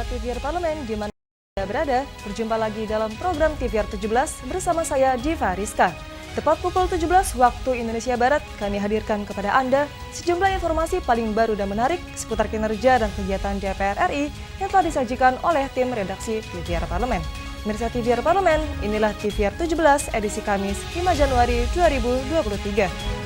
pemirsa TVR Parlemen di mana Anda berada. Berjumpa lagi dalam program TVR 17 bersama saya Diva Rizka. Tepat pukul 17 waktu Indonesia Barat, kami hadirkan kepada Anda sejumlah informasi paling baru dan menarik seputar kinerja dan kegiatan DPR RI yang telah disajikan oleh tim redaksi TVR Parlemen. Pemirsa TVR Parlemen, inilah TVR 17 edisi Kamis 5 Januari 2023.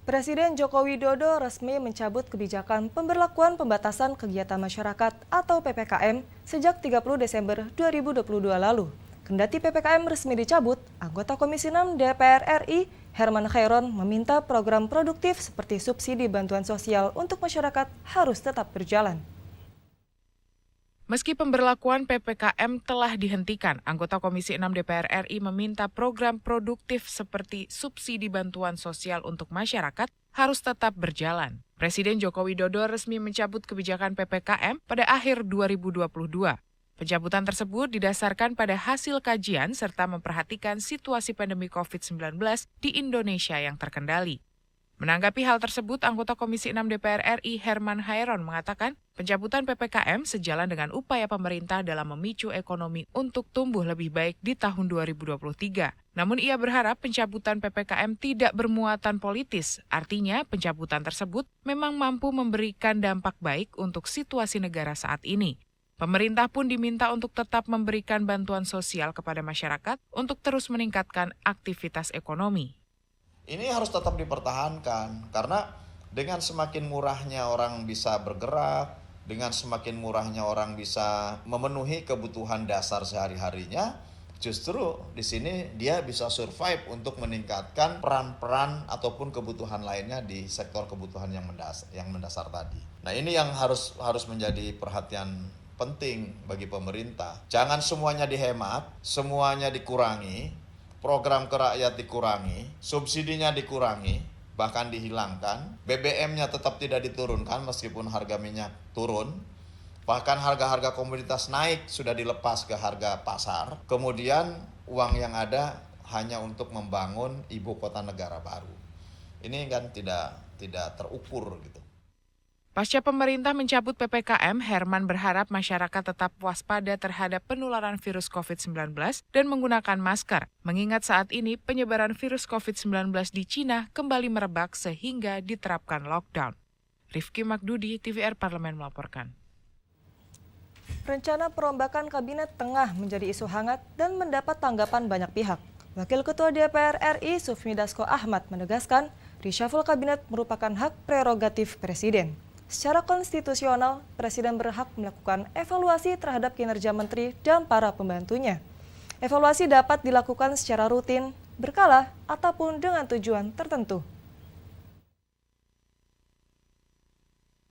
Presiden Joko Widodo resmi mencabut kebijakan pemberlakuan pembatasan kegiatan masyarakat atau PPKM sejak 30 Desember 2022 lalu. Kendati PPKM resmi dicabut, anggota Komisi 6 DPR RI Herman Khairon meminta program produktif seperti subsidi bantuan sosial untuk masyarakat harus tetap berjalan. Meski pemberlakuan PPKM telah dihentikan, anggota Komisi 6 DPR RI meminta program produktif seperti subsidi bantuan sosial untuk masyarakat harus tetap berjalan. Presiden Joko Widodo resmi mencabut kebijakan PPKM pada akhir 2022. Pencabutan tersebut didasarkan pada hasil kajian serta memperhatikan situasi pandemi COVID-19 di Indonesia yang terkendali. Menanggapi hal tersebut, anggota Komisi 6 DPR RI Herman Khairon mengatakan pencabutan PPKM sejalan dengan upaya pemerintah dalam memicu ekonomi untuk tumbuh lebih baik di tahun 2023. Namun ia berharap pencabutan PPKM tidak bermuatan politis, artinya pencabutan tersebut memang mampu memberikan dampak baik untuk situasi negara saat ini. Pemerintah pun diminta untuk tetap memberikan bantuan sosial kepada masyarakat untuk terus meningkatkan aktivitas ekonomi. Ini harus tetap dipertahankan karena dengan semakin murahnya orang bisa bergerak, dengan semakin murahnya orang bisa memenuhi kebutuhan dasar sehari-harinya, justru di sini dia bisa survive untuk meningkatkan peran-peran ataupun kebutuhan lainnya di sektor kebutuhan yang mendasar tadi. Nah, ini yang harus menjadi perhatian penting bagi pemerintah. Jangan semuanya dihemat, semuanya dikurangi. Program ke rakyat dikurangi, subsidinya dikurangi, bahkan dihilangkan, BBM-nya tetap tidak diturunkan meskipun harga minyak turun, bahkan harga-harga komoditas naik sudah dilepas ke harga pasar, kemudian uang yang ada hanya untuk membangun ibu kota negara baru. Ini kan tidak terukur gitu. Pasca pemerintah mencabut PPKM, Herman berharap masyarakat tetap waspada terhadap penularan virus COVID-19 dan menggunakan masker, mengingat saat ini penyebaran virus COVID-19 di Cina kembali merebak sehingga diterapkan lockdown. Rifki Magdudi, TVR Parlemen melaporkan. Rencana perombakan kabinet tengah menjadi isu hangat dan mendapat tanggapan banyak pihak. Wakil Ketua DPR RI Sufmi Dasko Ahmad menegaskan, reshuffle kabinet merupakan hak prerogatif Presiden. Secara konstitusional, Presiden berhak melakukan evaluasi terhadap kinerja menteri dan para pembantunya. Evaluasi dapat dilakukan secara rutin, berkala, ataupun dengan tujuan tertentu.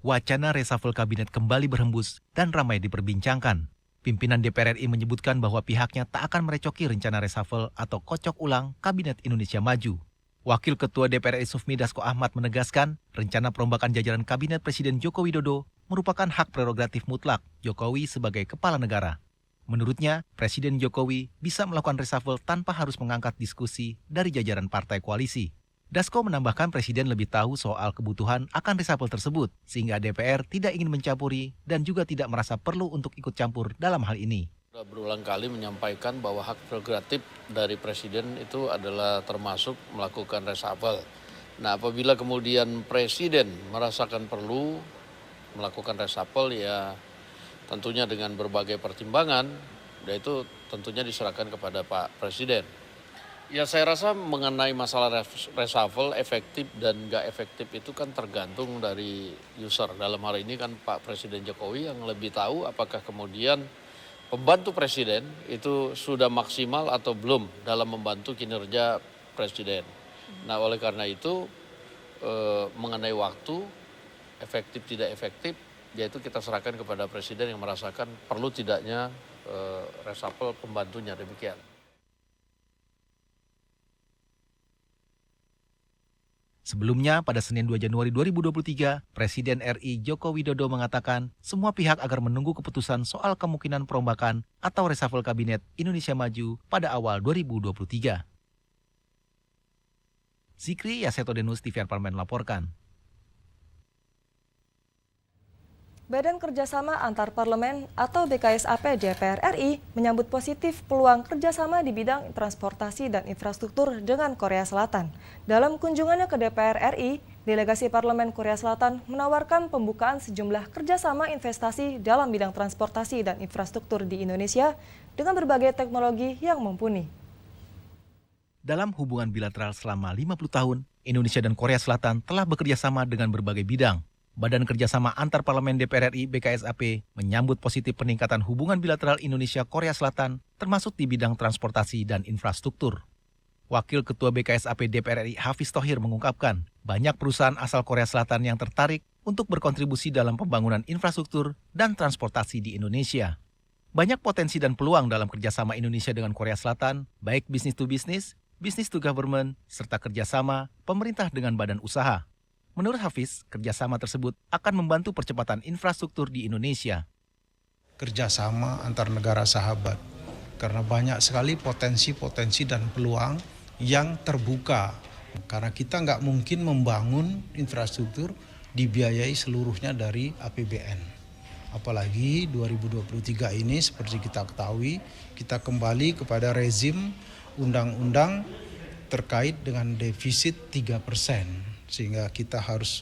Wacana reshuffle kabinet kembali berhembus dan ramai diperbincangkan. Pimpinan DPR RI menyebutkan bahwa pihaknya tak akan merecoki rencana reshuffle atau kocok ulang Kabinet Indonesia Maju. Wakil Ketua DPR RI Sufmi Dasko Ahmad menegaskan, rencana perombakan jajaran Kabinet Presiden Joko Widodo merupakan hak prerogatif mutlak Jokowi sebagai kepala negara. Menurutnya, Presiden Jokowi bisa melakukan reshuffle tanpa harus mengangkat diskusi dari jajaran partai koalisi. Dasko menambahkan Presiden lebih tahu soal kebutuhan akan reshuffle tersebut, sehingga DPR tidak ingin mencampuri dan juga tidak merasa perlu untuk ikut campur dalam hal ini. Sudah berulang kali menyampaikan bahwa hak prerogatif dari Presiden itu adalah termasuk melakukan reshuffle. Nah, apabila kemudian Presiden merasakan perlu melakukan reshuffle, ya tentunya dengan berbagai pertimbangan, yaitu tentunya diserahkan kepada Pak Presiden. Ya, saya rasa mengenai masalah reshuffle efektif dan nggak efektif itu kan tergantung dari user. Dalam hal ini kan Pak Presiden Jokowi yang lebih tahu apakah kemudian pembantu Presiden itu sudah maksimal atau belum dalam membantu kinerja Presiden. Nah, oleh karena itu mengenai waktu efektif tidak efektif, yaitu kita serahkan kepada Presiden yang merasakan perlu tidaknya reshuffle pembantunya, demikian. Sebelumnya, pada Senin 2 Januari 2023, Presiden RI Joko Widodo mengatakan semua pihak agar menunggu keputusan soal kemungkinan perombakan atau reshuffle Kabinet Indonesia Maju pada awal 2023. Zikri Yasetodenus TVR Parlemen melaporkan. Badan Kerjasama Antar Parlemen atau BKSAP DPR RI menyambut positif peluang kerjasama di bidang transportasi dan infrastruktur dengan Korea Selatan. Dalam kunjungannya ke DPR RI, delegasi Parlemen Korea Selatan menawarkan pembukaan sejumlah kerjasama investasi dalam bidang transportasi dan infrastruktur di Indonesia dengan berbagai teknologi yang mumpuni. Dalam hubungan bilateral selama 50 tahun, Indonesia dan Korea Selatan telah bekerja sama dengan berbagai bidang. Badan Kerjasama Antar Parlemen DPR RI BKSAP menyambut positif peningkatan hubungan bilateral Indonesia-Korea Selatan termasuk di bidang transportasi dan infrastruktur. Wakil Ketua BKSAP DPR RI Hafiz Thohir mengungkapkan, banyak perusahaan asal Korea Selatan yang tertarik untuk berkontribusi dalam pembangunan infrastruktur dan transportasi di Indonesia. Banyak potensi dan peluang dalam kerjasama Indonesia dengan Korea Selatan, baik bisnis to bisnis, bisnis to government, serta kerjasama pemerintah dengan badan usaha. Menurut Hafiz, kerjasama tersebut akan membantu percepatan infrastruktur di Indonesia. Kerjasama antar negara sahabat, karena banyak sekali potensi-potensi dan peluang yang terbuka. Karena kita nggak mungkin membangun infrastruktur dibiayai seluruhnya dari APBN. Apalagi 2023 ini seperti kita ketahui, kita kembali kepada rezim undang-undang terkait dengan defisit 3%. Sehingga kita harus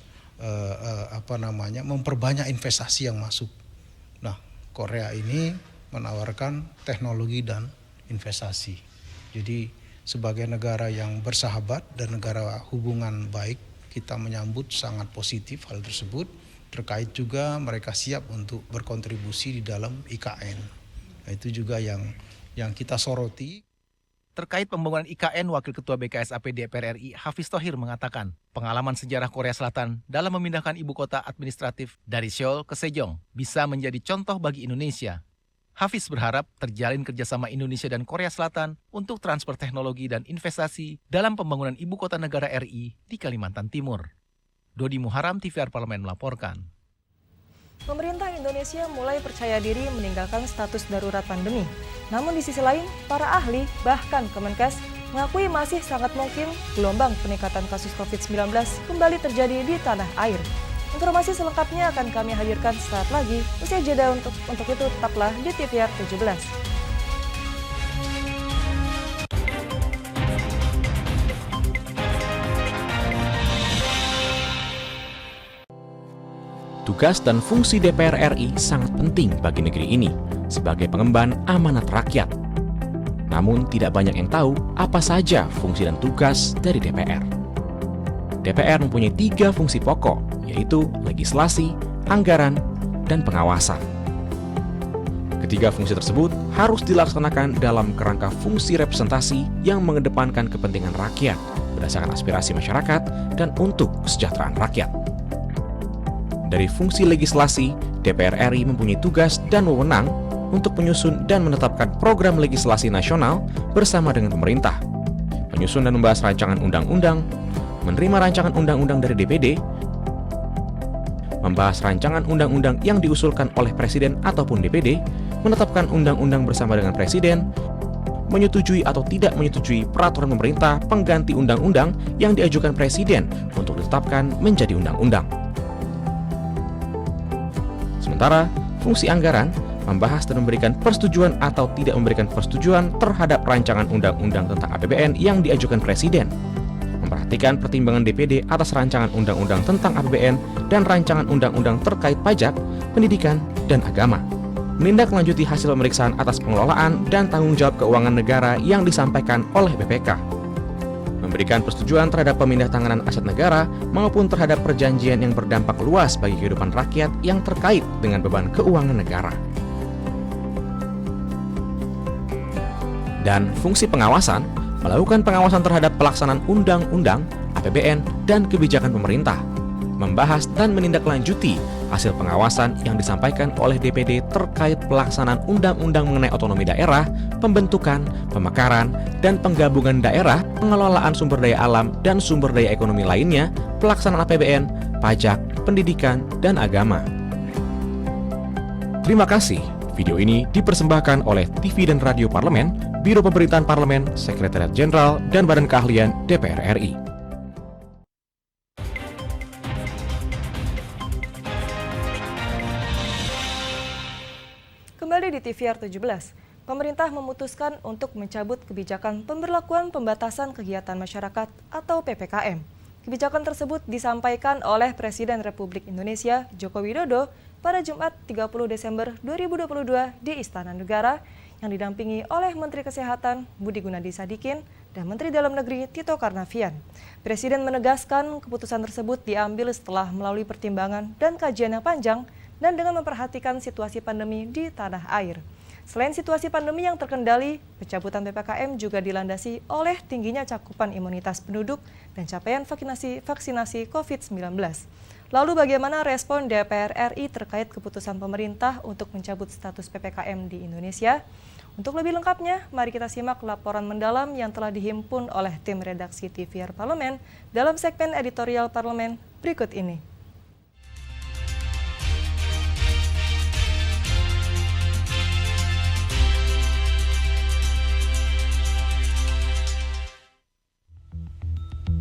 memperbanyak investasi yang masuk. Nah, Korea ini menawarkan teknologi dan investasi. Jadi sebagai negara yang bersahabat dan negara hubungan baik, kita menyambut sangat positif hal tersebut. Terkait juga mereka siap untuk berkontribusi di dalam IKN. Nah, itu juga yang kita soroti. Terkait pembangunan IKN, Wakil Ketua BKSAP DPR RI Hafiz Thohir mengatakan, pengalaman sejarah Korea Selatan dalam memindahkan ibu kota administratif dari Seoul ke Sejong bisa menjadi contoh bagi Indonesia. Hafiz berharap terjalin kerjasama Indonesia dan Korea Selatan untuk transfer teknologi dan investasi dalam pembangunan ibu kota negara RI di Kalimantan Timur. Dodi Muharam, TVR Parlemen melaporkan. Pemerintah Indonesia mulai percaya diri meninggalkan status darurat pandemi. Namun di sisi lain, para ahli, bahkan Kemenkes, mengakui masih sangat mungkin gelombang peningkatan kasus COVID-19 kembali terjadi di tanah air. Informasi selengkapnya akan kami hadirkan saat lagi. Usai jeda untuk itu tetaplah di TVR 17. Tugas dan fungsi DPR RI sangat penting bagi negeri ini sebagai pengemban amanat rakyat. Namun tidak banyak yang tahu apa saja fungsi dan tugas dari DPR. DPR mempunyai 3 fungsi pokok, yaitu legislasi, anggaran, dan pengawasan. Ketiga fungsi tersebut harus dilaksanakan dalam kerangka fungsi representasi yang mengedepankan kepentingan rakyat berdasarkan aspirasi masyarakat dan untuk kesejahteraan rakyat. Dari fungsi legislasi, DPR RI mempunyai tugas dan wewenang untuk menyusun dan menetapkan program legislasi nasional bersama dengan pemerintah, menyusun dan membahas rancangan undang-undang, menerima rancangan undang-undang dari DPD, membahas rancangan undang-undang yang diusulkan oleh Presiden ataupun DPD, menetapkan undang-undang bersama dengan Presiden, menyetujui atau tidak menyetujui peraturan pemerintah pengganti undang-undang yang diajukan Presiden untuk ditetapkan menjadi undang-undang. Sementara, fungsi anggaran membahas dan memberikan persetujuan atau tidak memberikan persetujuan terhadap rancangan undang-undang tentang APBN yang diajukan Presiden, memperhatikan pertimbangan DPD atas rancangan undang-undang tentang APBN dan rancangan undang-undang terkait pajak, pendidikan, dan agama, menindaklanjuti hasil pemeriksaan atas pengelolaan dan tanggung jawab keuangan negara yang disampaikan oleh BPK, memberikan persetujuan terhadap pemindahantanganan aset negara maupun terhadap perjanjian yang berdampak luas bagi kehidupan rakyat yang terkait dengan beban keuangan negara. Dan fungsi pengawasan, melakukan pengawasan terhadap pelaksanaan undang-undang, APBN, dan kebijakan pemerintah, membahas dan menindaklanjuti hasil pengawasan yang disampaikan oleh DPD terkait pelaksanaan undang-undang mengenai otonomi daerah, pembentukan, pemekaran, dan penggabungan daerah, pengelolaan sumber daya alam dan sumber daya ekonomi lainnya, pelaksanaan APBN, pajak, pendidikan, dan agama. Terima kasih. Video ini dipersembahkan oleh TV dan Radio Parlemen, Biro Pemerintahan Parlemen, Sekretariat Jenderal, dan Badan Keahlian DPR RI. kembali di TVR 17. Pemerintah memutuskan untuk mencabut kebijakan pemberlakuan pembatasan kegiatan masyarakat atau PPKM. Kebijakan tersebut disampaikan oleh Presiden Republik Indonesia Joko Widodo pada Jumat 30 Desember 2022 di Istana Negara yang didampingi oleh Menteri Kesehatan Budi Gunadi Sadikin dan Menteri Dalam Negeri Tito Karnavian. Presiden menegaskan keputusan tersebut diambil setelah melalui pertimbangan dan kajian yang panjang dan dengan memperhatikan situasi pandemi di tanah air. Selain situasi pandemi yang terkendali, pencabutan PPKM juga dilandasi oleh tingginya cakupan imunitas penduduk dan capaian vaksinasi COVID-19. Lalu bagaimana respon DPR RI terkait keputusan pemerintah untuk mencabut status PPKM di Indonesia? Untuk lebih lengkapnya, mari kita simak laporan mendalam yang telah dihimpun oleh tim redaksi TVR Parlemen dalam segmen editorial Parlemen berikut ini.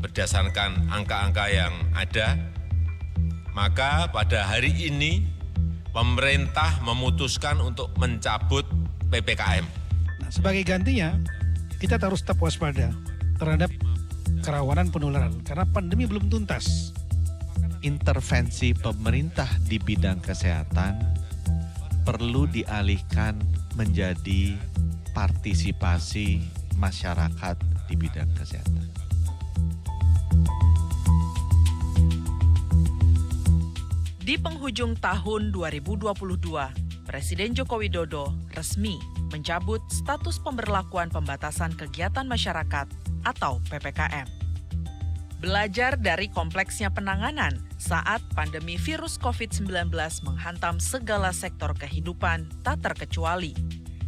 Berdasarkan angka-angka yang ada, maka pada hari ini pemerintah memutuskan untuk mencabut PPKM. Nah, sebagai gantinya, kita harus tetap waspada terhadap kerawanan penularan karena pandemi belum tuntas. Intervensi pemerintah di bidang kesehatan perlu dialihkan menjadi partisipasi masyarakat di bidang kesehatan. Di penghujung tahun 2022, Presiden Joko Widodo resmi mencabut status pemberlakuan pembatasan kegiatan masyarakat atau PPKM. Belajar dari kompleksnya penanganan saat pandemi virus COVID-19 menghantam segala sektor kehidupan tak terkecuali,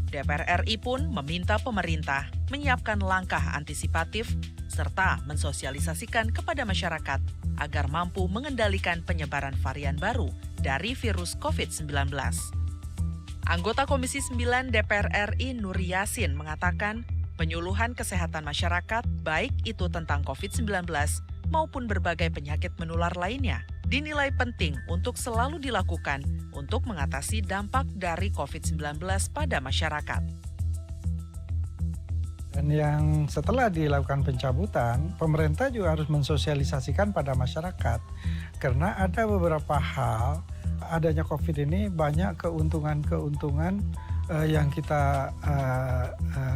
DPR RI pun meminta pemerintah menyiapkan langkah antisipatif serta mensosialisasikan kepada masyarakat agar mampu mengendalikan penyebaran varian baru dari virus COVID-19. Anggota Komisi 9 DPR RI Nur Yasin mengatakan penyuluhan kesehatan masyarakat baik itu tentang COVID-19 maupun berbagai penyakit menular lainnya dinilai penting untuk selalu dilakukan untuk mengatasi dampak dari COVID-19 pada masyarakat. Dan yang setelah dilakukan pencabutan, pemerintah juga harus mensosialisasikan pada masyarakat. Karena ada beberapa hal, adanya COVID ini banyak keuntungan-keuntungan yang kita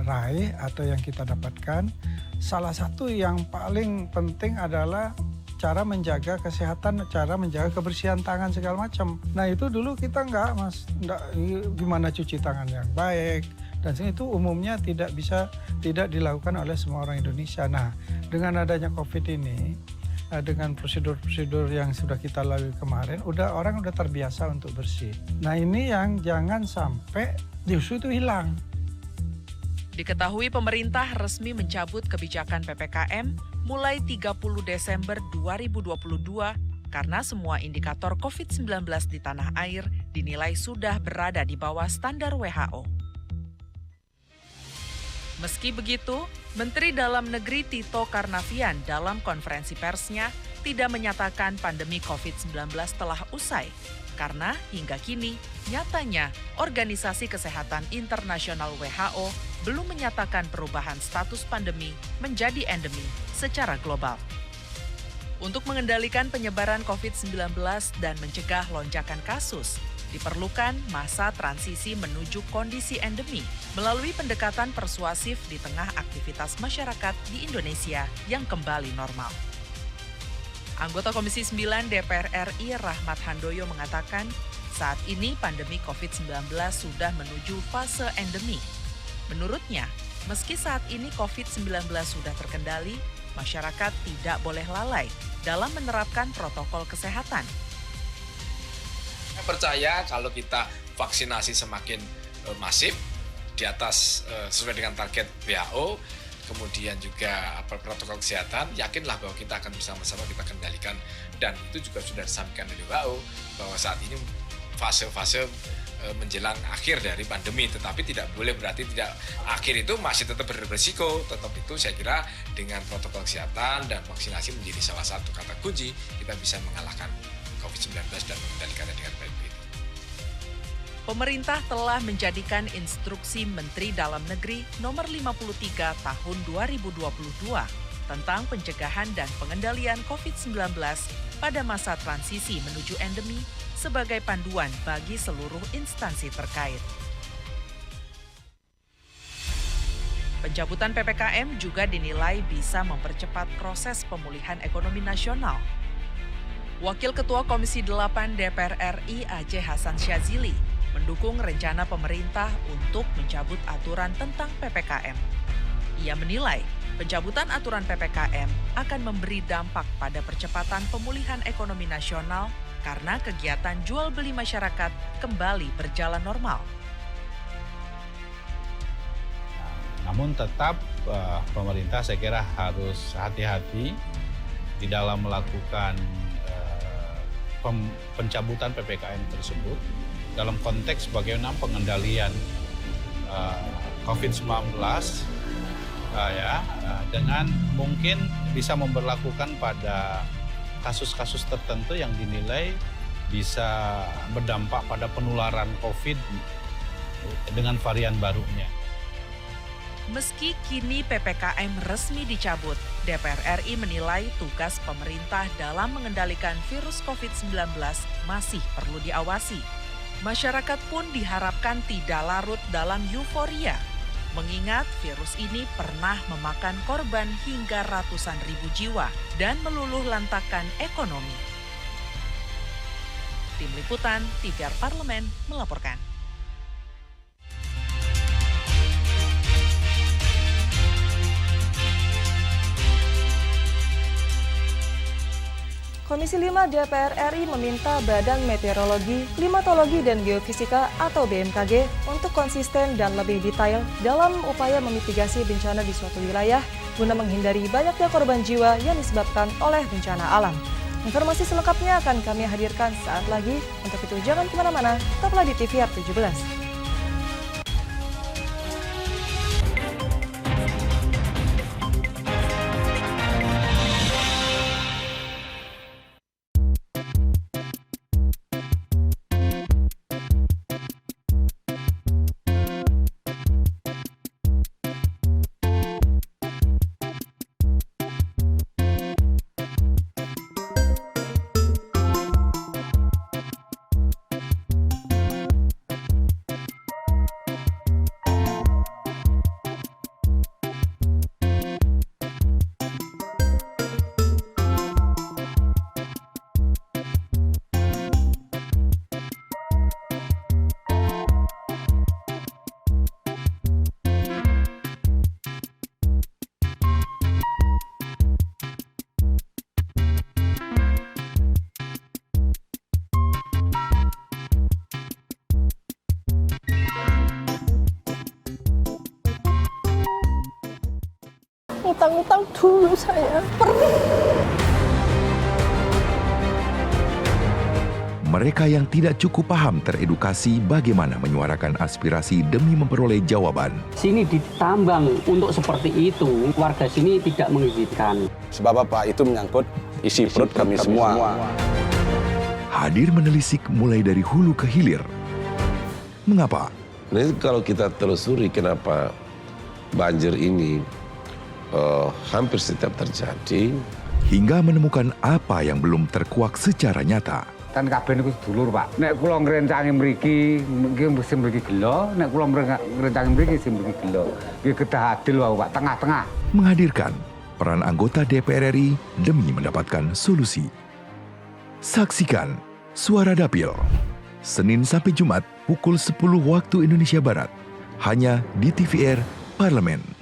raih atau yang kita dapatkan. Salah satu yang paling penting adalah cara menjaga kesehatan, cara menjaga kebersihan tangan segala macam. Nah itu dulu kita enggak gimana cuci tangan yang baik, dan itu umumnya tidak dilakukan oleh semua orang Indonesia. Nah, dengan adanya COVID ini, dengan prosedur-prosedur yang sudah kita lalui kemarin, orang udah terbiasa untuk bersih. Nah, ini yang jangan sampai justru itu hilang. Diketahui pemerintah resmi mencabut kebijakan PPKM mulai 30 Desember 2022 karena semua indikator COVID-19 di tanah air dinilai sudah berada di bawah standar WHO. Meski begitu, Menteri Dalam Negeri Tito Karnavian dalam konferensi persnya tidak menyatakan pandemi COVID-19 telah usai, karena hingga kini nyatanya Organisasi Kesehatan Internasional WHO belum menyatakan perubahan status pandemi menjadi endemi secara global. Untuk mengendalikan penyebaran COVID-19 dan mencegah lonjakan kasus, diperlukan masa transisi menuju kondisi endemi melalui pendekatan persuasif di tengah aktivitas masyarakat di Indonesia yang kembali normal. Anggota Komisi 9 DPR RI Rahmat Handoyo mengatakan, saat ini pandemi COVID-19 sudah menuju fase endemi. Menurutnya, meski saat ini COVID-19 sudah terkendali, masyarakat tidak boleh lalai dalam menerapkan protokol kesehatan. Saya percaya kalau kita vaksinasi semakin masif di atas sesuai dengan target WHO, kemudian juga protokol kesehatan, yakinlah bahwa kita akan bersama-sama kita kendalikan, dan itu juga sudah disampaikan dari WHO bahwa saat ini fase-fase menjelang akhir dari pandemi, tetapi tidak boleh berarti tidak akhir itu masih tetap berisiko. Tetap itu saya kira dengan protokol kesehatan dan vaksinasi menjadi salah satu kata kunci kita bisa mengalahkan COVID-19 dan mengendalikannya dengan baik. Pemerintah telah menjadikan Instruksi Menteri Dalam Negeri Nomor 53 Tahun 2022 tentang pencegahan dan pengendalian COVID-19 pada masa transisi menuju endemi sebagai panduan bagi seluruh instansi terkait. Pencabutan PPKM juga dinilai bisa mempercepat proses pemulihan ekonomi nasional. Wakil Ketua Komisi 8 DPR RI Aceh Hasan Syazili mendukung rencana pemerintah untuk mencabut aturan tentang PPKM. Ia menilai pencabutan aturan PPKM akan memberi dampak pada percepatan pemulihan ekonomi nasional karena kegiatan jual beli masyarakat kembali berjalan normal. Namun tetap pemerintah saya kira harus hati-hati di dalam melakukan pencabutan PPKM tersebut dalam konteks bagaimana pengendalian COVID-19 dengan mungkin bisa memberlakukan pada kasus-kasus tertentu yang dinilai bisa berdampak pada penularan COVID dengan varian barunya. Meski kini PPKM resmi dicabut, DPR RI menilai tugas pemerintah dalam mengendalikan virus COVID-19 masih perlu diawasi. Masyarakat pun diharapkan tidak larut dalam euforia, mengingat virus ini pernah memakan korban hingga ratusan ribu jiwa dan meluluh lantakan ekonomi. Tim Liputan TVR Parlemen melaporkan. Komisi 5 DPR RI meminta Badan Meteorologi, Klimatologi, dan Geofisika atau BMKG untuk konsisten dan lebih detail dalam upaya memitigasi bencana di suatu wilayah guna menghindari banyaknya korban jiwa yang disebabkan oleh bencana alam. Informasi selengkapnya akan kami hadirkan saat lagi. Untuk itu jangan kemana-mana, tetaplah di TVR 17. Utang-utang dulu saya. Mereka yang tidak cukup paham teredukasi bagaimana menyuarakan aspirasi demi memperoleh jawaban. Sini ditambang untuk seperti itu, warga sini tidak mengizinkan. Sebab apa? Itu menyangkut isi perut kami semua. Hadir menelisik mulai dari hulu ke hilir. Mengapa? Nah, kalau kita telusuri kenapa banjir ini hampir setiap terjadi. Hingga menemukan apa yang belum terkuak secara nyata. Kan kabeh niku sedulur, Pak. Nek kula ngrencangi mriki, mesti mriki gelo, nek kula ngrencangi mriki mesti mriki gelo. Nggih kedah adil wae, Pak, tengah-tengah. Menghadirkan peran anggota DPR RI demi mendapatkan solusi. Saksikan Suara Dapil, Senin sampai Jumat pukul 10 waktu Indonesia Barat, hanya di TVR Parlemen.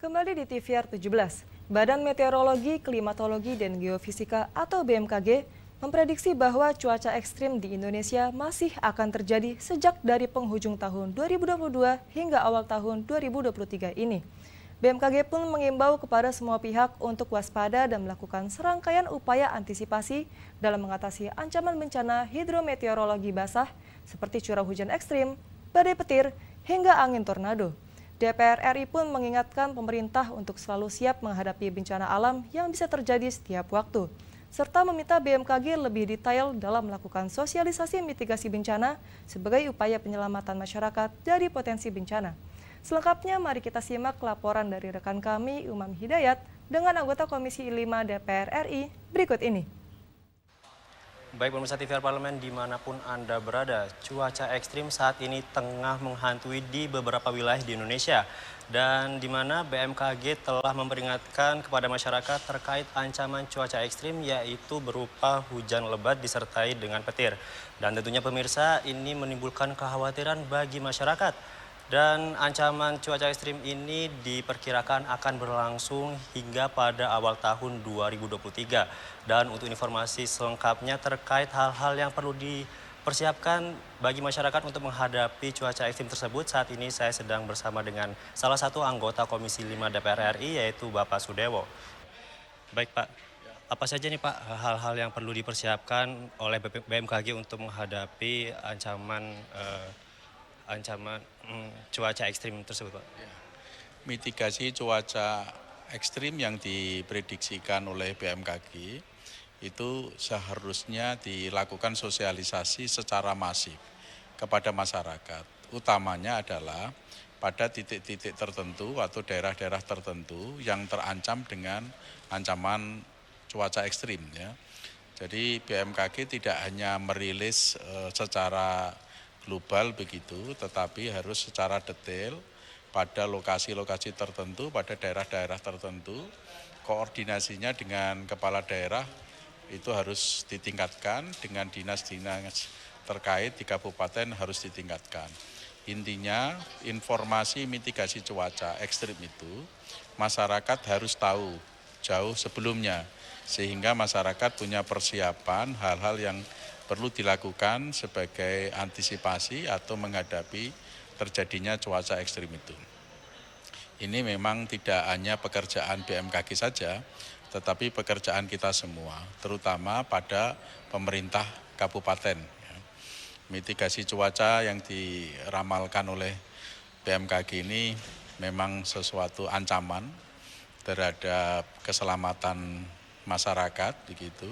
Kembali di TVR 17, Badan Meteorologi, Klimatologi, dan Geofisika atau BMKG memprediksi bahwa cuaca ekstrim di Indonesia masih akan terjadi sejak dari penghujung tahun 2022 hingga awal tahun 2023 ini. BMKG pun mengimbau kepada semua pihak untuk waspada dan melakukan serangkaian upaya antisipasi dalam mengatasi ancaman bencana hidrometeorologi basah seperti curah hujan ekstrim, badai petir, hingga angin tornado. DPR RI pun mengingatkan pemerintah untuk selalu siap menghadapi bencana alam yang bisa terjadi setiap waktu, serta meminta BMKG lebih detail dalam melakukan sosialisasi mitigasi bencana sebagai upaya penyelamatan masyarakat dari potensi bencana. Selengkapnya mari kita simak laporan dari rekan kami Umam Hidayat dengan anggota Komisi 5 DPR RI berikut ini. Baik pemirsa TVR Parlemen dimanapun Anda berada, cuaca ekstrim saat ini tengah menghantui di beberapa wilayah di Indonesia. Dan di mana BMKG telah memperingatkan kepada masyarakat terkait ancaman cuaca ekstrim yaitu berupa hujan lebat disertai dengan petir. Dan tentunya pemirsa ini menimbulkan kekhawatiran bagi masyarakat. Dan ancaman cuaca ekstrim ini diperkirakan akan berlangsung hingga pada awal tahun 2023. Dan untuk informasi selengkapnya terkait hal-hal yang perlu dipersiapkan bagi masyarakat untuk menghadapi cuaca ekstrim tersebut, saat ini saya sedang bersama dengan salah satu anggota Komisi 5 DPR RI yaitu Bapak Sudewo. Baik Pak, apa saja nih Pak hal-hal yang perlu dipersiapkan oleh BMKG untuk menghadapi ancaman cuaca ekstrim tersebut Pak? Mitigasi cuaca ekstrim yang diprediksikan oleh BMKG itu seharusnya dilakukan sosialisasi secara masif kepada masyarakat. Utamanya adalah pada titik-titik tertentu atau daerah-daerah tertentu yang terancam dengan ancaman cuaca ekstrim. Ya. Jadi BMKG tidak hanya merilis secara global begitu, tetapi harus secara detail pada lokasi-lokasi tertentu, pada daerah-daerah tertentu, koordinasinya dengan kepala daerah itu harus ditingkatkan, dengan dinas-dinas terkait di kabupaten harus ditingkatkan. Intinya informasi mitigasi cuaca ekstrim itu masyarakat harus tahu jauh sebelumnya, sehingga masyarakat punya persiapan hal-hal yang perlu dilakukan sebagai antisipasi atau menghadapi terjadinya cuaca ekstrim itu. Ini memang tidak hanya pekerjaan BMKG saja, tetapi pekerjaan kita semua, terutama pada pemerintah kabupaten. Mitigasi cuaca yang diramalkan oleh BMKG ini memang sesuatu ancaman terhadap keselamatan masyarakat, begitu.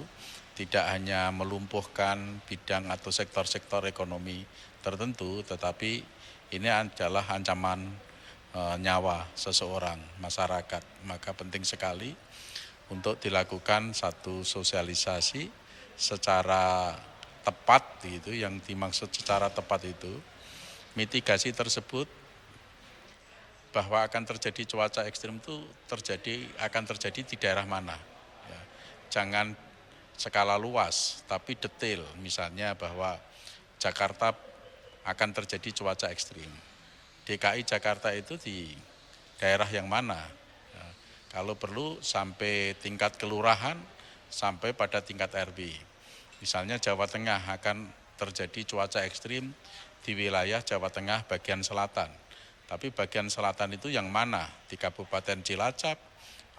Tidak hanya melumpuhkan bidang atau sektor-sektor ekonomi tertentu, tetapi ini adalah ancaman nyawa seseorang, masyarakat. Maka penting sekali untuk dilakukan satu sosialisasi secara tepat, gitu. Yang dimaksud secara tepat itu mitigasi tersebut bahwa akan terjadi cuaca ekstrim itu akan terjadi di daerah mana. Ya. Jangan skala luas, tapi detail. Misalnya bahwa Jakarta akan terjadi cuaca ekstrim. DKI Jakarta itu di daerah yang mana? Ya, kalau perlu sampai tingkat kelurahan, sampai pada tingkat RW. Misalnya Jawa Tengah akan terjadi cuaca ekstrim di wilayah Jawa Tengah bagian selatan. Tapi bagian selatan itu yang mana? Di Kabupaten Cilacap,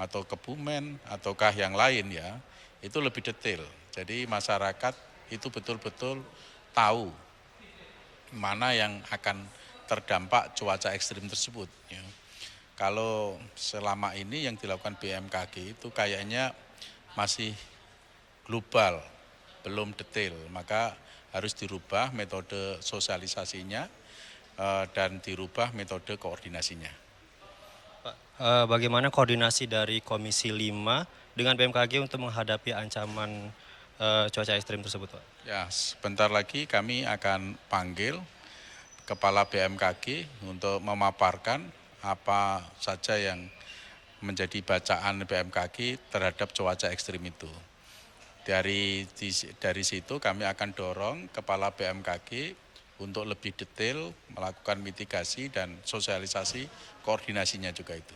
atau Kebumen, ataukah yang lain ya? Itu lebih detail. Jadi masyarakat itu betul-betul tahu mana yang akan terdampak cuaca ekstrim tersebut. Ya. Kalau selama ini yang dilakukan BMKG itu kayaknya masih global, belum detail. Maka harus dirubah metode sosialisasinya dan dirubah metode koordinasinya. Pak, bagaimana koordinasi dari Komisi 5 dengan BMKG untuk menghadapi ancaman cuaca ekstrim tersebut, Pak? Ya, sebentar lagi kami akan panggil Kepala BMKG untuk memaparkan apa saja yang menjadi bacaan BMKG terhadap cuaca ekstrim itu. Dari situ kami akan dorong Kepala BMKG untuk lebih detail melakukan mitigasi dan sosialisasi koordinasinya juga itu.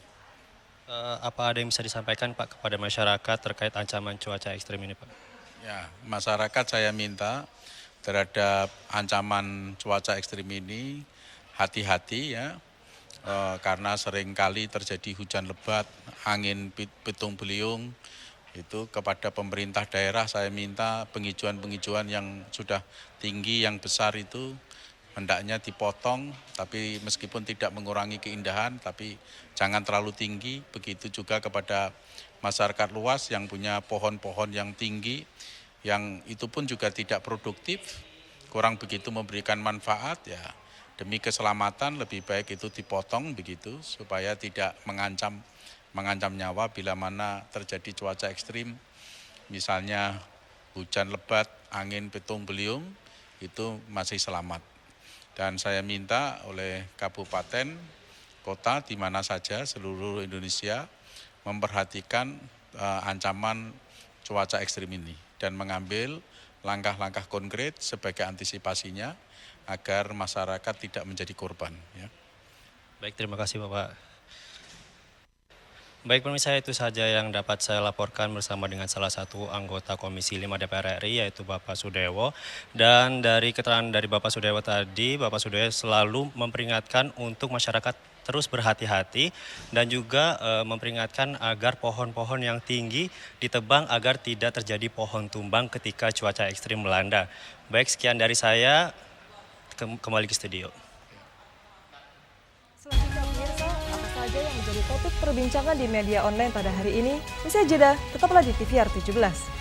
Apa ada yang bisa disampaikan Pak kepada masyarakat terkait ancaman cuaca ekstrim ini Pak? Ya, masyarakat saya minta terhadap ancaman cuaca ekstrim ini hati-hati ya, karena seringkali terjadi hujan lebat, angin puting beliung. Itu kepada pemerintah daerah saya minta penghijauan-penghijauan yang sudah tinggi, yang besar itu hendaknya dipotong, tapi meskipun tidak mengurangi keindahan, tapi jangan terlalu tinggi. Begitu juga kepada masyarakat luas yang punya pohon-pohon yang tinggi, yang itu pun juga tidak produktif, kurang begitu memberikan manfaat, ya demi keselamatan lebih baik itu dipotong begitu, supaya tidak mengancam nyawa bila mana terjadi cuaca ekstrim, misalnya hujan lebat, angin petung beliung, itu masih selamat. Dan saya minta oleh kabupaten, kota, di mana saja seluruh Indonesia memperhatikan ancaman cuaca ekstrim ini dan mengambil langkah-langkah konkret sebagai antisipasinya agar masyarakat tidak menjadi korban. Ya. Baik, terima kasih Bapak. Baik pemirsa, itu saja yang dapat saya laporkan bersama dengan salah satu anggota Komisi 5 DPR RI yaitu Bapak Sudewo. Dan dari keterangan dari Bapak Sudewo tadi, Bapak Sudewo selalu memperingatkan untuk masyarakat terus berhati-hati dan juga memperingatkan agar pohon-pohon yang tinggi ditebang agar tidak terjadi pohon tumbang ketika cuaca ekstrim melanda. Baik, sekian dari saya, kembali ke studio. Selanjutnya pemirsa, apa saja yang menjadi topik perbincangan di media online pada hari ini? Usai jeda, tetaplah di TVR 17.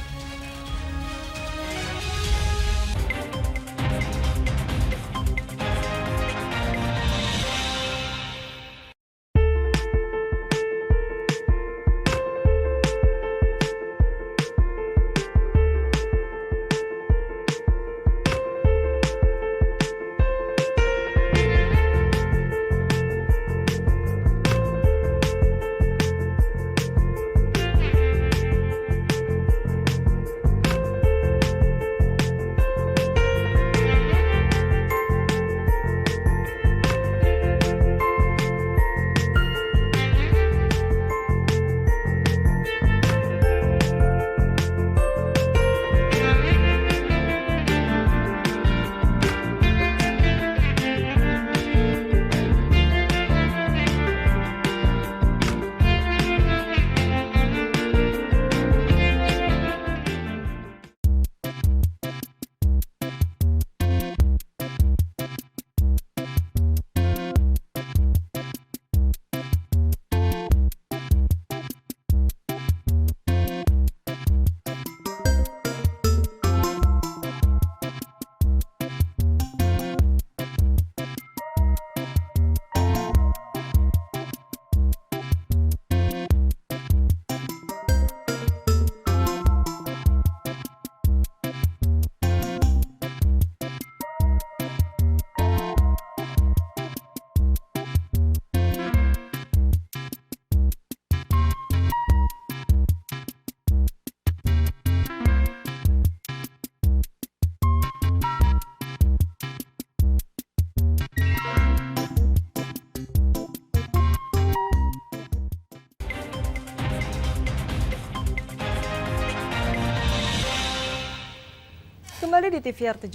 Kembali di TVR 17,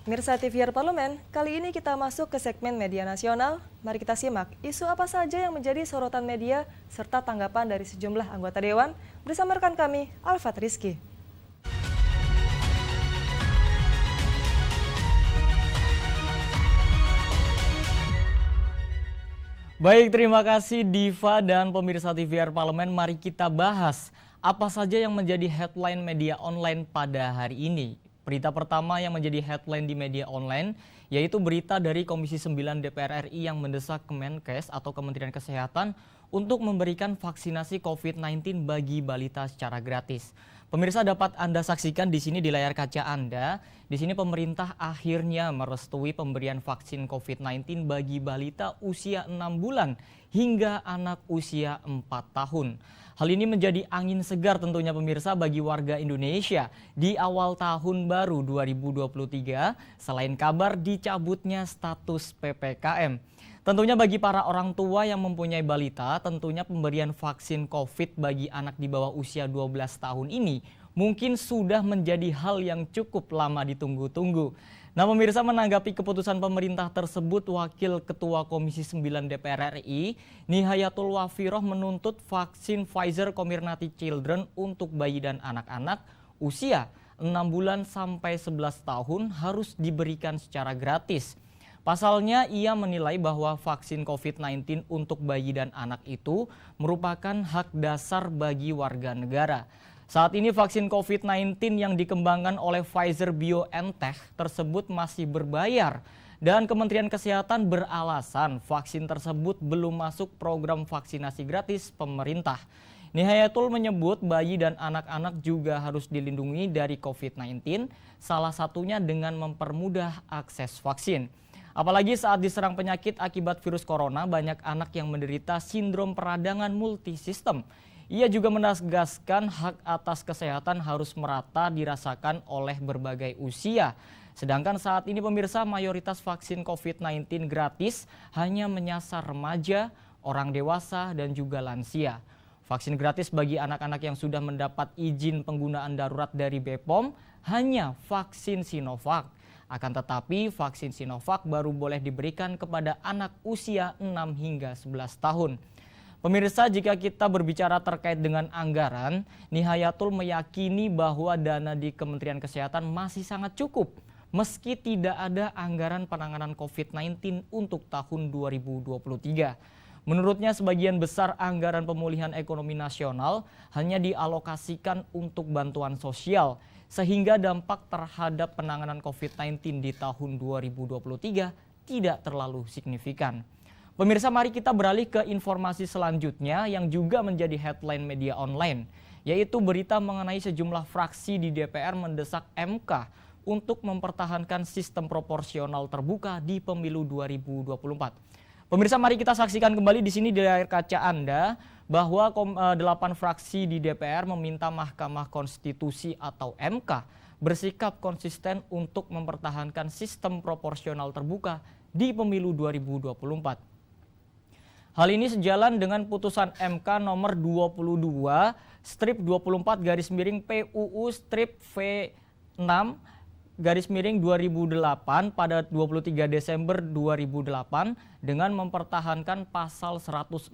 Mirsa TVR Parlemen, kali ini kita masuk ke segmen media nasional. Mari kita simak isu apa saja yang menjadi sorotan media serta tanggapan dari sejumlah anggota Dewan bersama rekan kami, Alfat Rizky. Baik, terima kasih Diva dan pemirsa TVR Parlemen. Mari kita bahas apa saja yang menjadi headline media online pada hari ini. Berita pertama yang menjadi headline di media online yaitu berita dari Komisi 9 DPR RI yang mendesak Kemenkes atau Kementerian Kesehatan untuk memberikan vaksinasi COVID-19 bagi balita secara gratis. Pemirsa, dapat Anda saksikan di sini di layar kaca Anda. Di sini pemerintah akhirnya merestui pemberian vaksin COVID-19 bagi balita usia 6 bulan hingga anak usia 4 tahun. Hal ini menjadi angin segar tentunya pemirsa bagi warga Indonesia di awal tahun baru 2023 selain kabar dicabutnya status PPKM. Tentunya bagi para orang tua yang mempunyai balita, tentunya pemberian vaksin COVID bagi anak di bawah usia 12 tahun ini mungkin sudah menjadi hal yang cukup lama ditunggu-tunggu. Nah pemirsa, menanggapi keputusan pemerintah tersebut, Wakil Ketua Komisi 9 DPR RI, Nihayatul Wafiroh menuntut vaksin Pfizer Comirnaty Children untuk bayi dan anak-anak usia 6 bulan sampai 11 tahun harus diberikan secara gratis. Pasalnya, ia menilai bahwa vaksin COVID-19 untuk bayi dan anak itu merupakan hak dasar bagi warga negara. Saat ini vaksin COVID-19 yang dikembangkan oleh Pfizer-BioNTech tersebut masih berbayar dan Kementerian Kesehatan beralasan vaksin tersebut belum masuk program vaksinasi gratis pemerintah. Nihayatul menyebut bayi dan anak-anak juga harus dilindungi dari COVID-19, salah satunya dengan mempermudah akses vaksin. Apalagi saat diserang penyakit akibat virus corona, banyak anak yang menderita sindrom peradangan multisistem. Ia juga menegaskan hak atas kesehatan harus merata dirasakan oleh berbagai usia. Sedangkan saat ini pemirsa, mayoritas vaksin COVID-19 gratis hanya menyasar remaja, orang dewasa, dan juga lansia. Vaksin gratis bagi anak-anak yang sudah mendapat izin penggunaan darurat dari BPOM hanya vaksin Sinovac. Akan tetapi vaksin Sinovac baru boleh diberikan kepada anak usia 6 hingga 11 tahun. Pemirsa, jika kita berbicara terkait dengan anggaran, Nihayatul meyakini bahwa dana di Kementerian Kesehatan masih sangat cukup. Meski tidak ada anggaran penanganan COVID-19 untuk tahun 2023. Menurutnya sebagian besar anggaran pemulihan ekonomi nasional hanya dialokasikan untuk bantuan sosial, sehingga dampak terhadap penanganan COVID-19 di tahun 2023 tidak terlalu signifikan. Pemirsa, mari kita beralih ke informasi selanjutnya yang juga menjadi headline media online, yaitu berita mengenai sejumlah fraksi di DPR mendesak MK untuk mempertahankan sistem proporsional terbuka di pemilu 2024. Pemirsa, mari kita saksikan kembali di sini di layar kaca Anda bahwa 8 fraksi di DPR meminta Mahkamah Konstitusi atau MK bersikap konsisten untuk mempertahankan sistem proporsional terbuka di pemilu 2024. Hal ini sejalan dengan putusan MK nomor 22/22/V6/2008 pada 23 Desember 2008 dengan mempertahankan pasal 168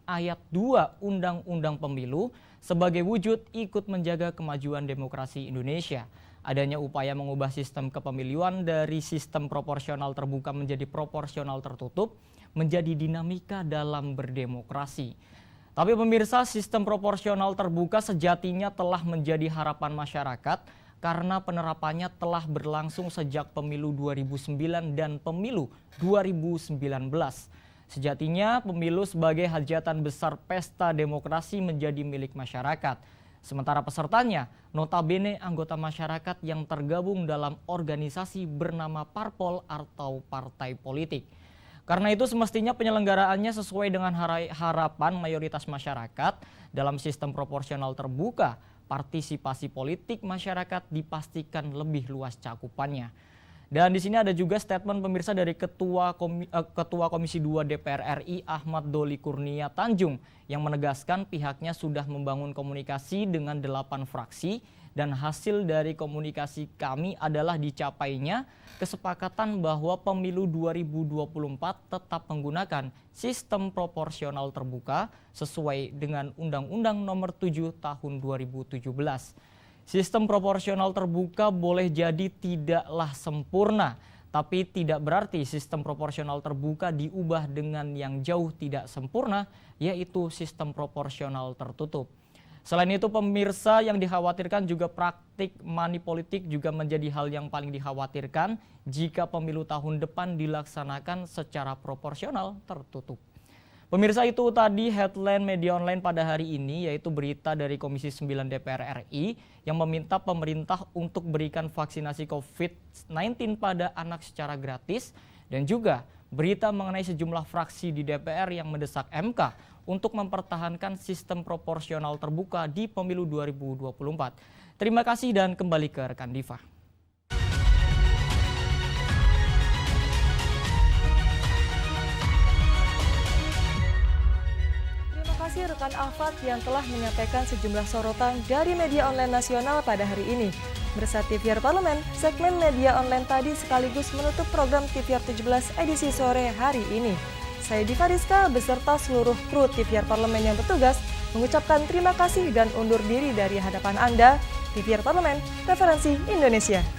ayat 2 Undang-Undang Pemilu sebagai wujud ikut menjaga kemajuan demokrasi Indonesia. Adanya upaya mengubah sistem kepemiluan dari sistem proporsional terbuka menjadi proporsional tertutup menjadi dinamika dalam berdemokrasi. Tapi pemirsa, sistem proporsional terbuka sejatinya telah menjadi harapan masyarakat karena penerapannya telah berlangsung sejak pemilu 2009 dan pemilu 2019. Sejatinya pemilu sebagai hajatan besar pesta demokrasi menjadi milik masyarakat. Sementara pesertanya notabene anggota masyarakat yang tergabung dalam organisasi bernama parpol atau partai politik. Karena itu semestinya penyelenggaraannya sesuai dengan harapan mayoritas masyarakat dalam sistem proporsional terbuka. Partisipasi politik masyarakat dipastikan lebih luas cakupannya. Dan di sini ada juga statement pemirsa dari Ketua Komisi 2 DPR RI Ahmad Doli Kurnia Tanjung yang menegaskan pihaknya sudah membangun komunikasi dengan 8 fraksi dan hasil dari komunikasi kami adalah dicapainya kesepakatan bahwa pemilu 2024 tetap menggunakan sistem proporsional terbuka sesuai dengan Undang-Undang Nomor 7 Tahun 2017. Sistem proporsional terbuka boleh jadi tidaklah sempurna, tapi tidak berarti sistem proporsional terbuka diubah dengan yang jauh tidak sempurna, yaitu sistem proporsional tertutup. Selain itu pemirsa, yang dikhawatirkan juga praktik money politik juga menjadi hal yang paling dikhawatirkan jika pemilu tahun depan dilaksanakan secara proporsional tertutup. Pemirsa, itu tadi headline media online pada hari ini, yaitu berita dari Komisi 9 DPR RI yang meminta pemerintah untuk berikan vaksinasi COVID-19 pada anak secara gratis, dan juga berita mengenai sejumlah fraksi di DPR yang mendesak MK untuk mempertahankan sistem proporsional terbuka di pemilu 2024. Terima kasih dan kembali ke rekan Diva. Terima kasih rekan Alfat yang telah menyampaikan sejumlah sorotan dari media online nasional pada hari ini. Bersama TVR Parlemen, segmen media online tadi sekaligus menutup program TVR 17 edisi sore hari ini. Saya Diva Rizka beserta seluruh kru TVR Parlemen yang bertugas mengucapkan terima kasih dan undur diri dari hadapan Anda. TVR Parlemen, referensi Indonesia.